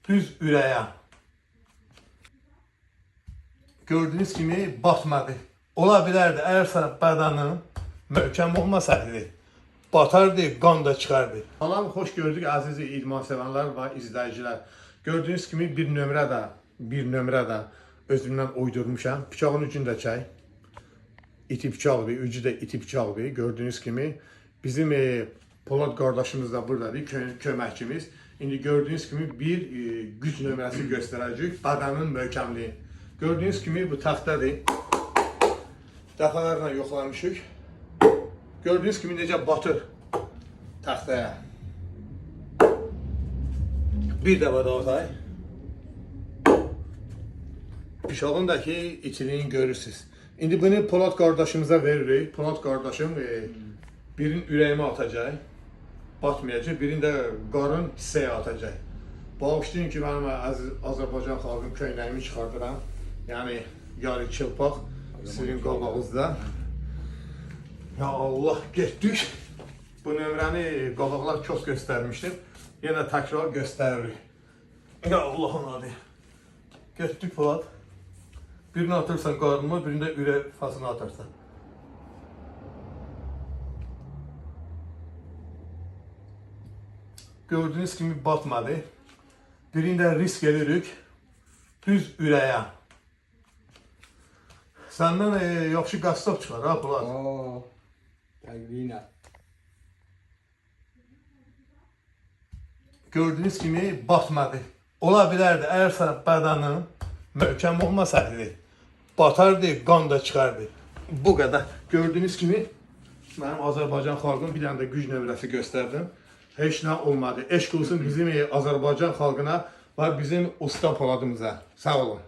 düz ürəyə. Gördüğünüz kimi batmadı. Ola bilərdi, əgər sən bədanın möhkəm olmasaydı, batardı, qan da çıxardı. Salam, xoş gördük əziz idman sevənlər və izləyicilər. Gördüğünüz kimi bir nömrə də özümdən uydurmuşam. Bıçağın ucunda çay. İti bıçaqdır, ucu da iti bıçaqdır. Gördüğünüz kimi bizim Polad qardaşımız da buradadır, köməkçimiz. İndi gördüğünüz gibi bir güc nömrəsi göstərəcək, bədanın möhkəmliyi. Gördüğünüz gibi bu taxtadır. Dəfələrlə yoxlamışıq. Gördüğünüz gibi necə batır taxtaya. Bir dəfə daha atay. Bıçağındakı itiliyini görürsünüz. İndi bunu Polad qardaşımıza veririk. Polad qardaşım birini ürəyimə atacaq. Batmayacaq, birini də qarın hissəyə atacaq. Bağışlayın ki, mənim Azərbaycan xalqım köynəyimi çıxardıram. Yəni, yarı çılpaq sizin qabağınızda. Ya Allah, getdik. Bu nömrəni qabaqlar çox göstərmişdim. Yenə təkrar göstəririk. Ya Allah'ın adı. Getdik Polad. Birini atırsan qarnıma, birini də ürək fasına atarsan. Gördüğünüz gibi batmadı. Birində risk edirik. Düz ürəyə. Səndən yaxşı qastab çıxar ha Polad. Təqviyinə. Gördüğünüz gibi batmadı. Ola bilərdi, əgər sən bədanın möhkəm olmasaydı, batardı, qan da çıxardı. Bu qədər. Gördüğünüz gibi mənim Azərbaycan xalqım bir dənə də güc nömrəsi göstərdim. Heç nə olmadı. Eşq olsun bizim Azərbaycan xalqına və bizim usta Poladımıza. Sağ olun.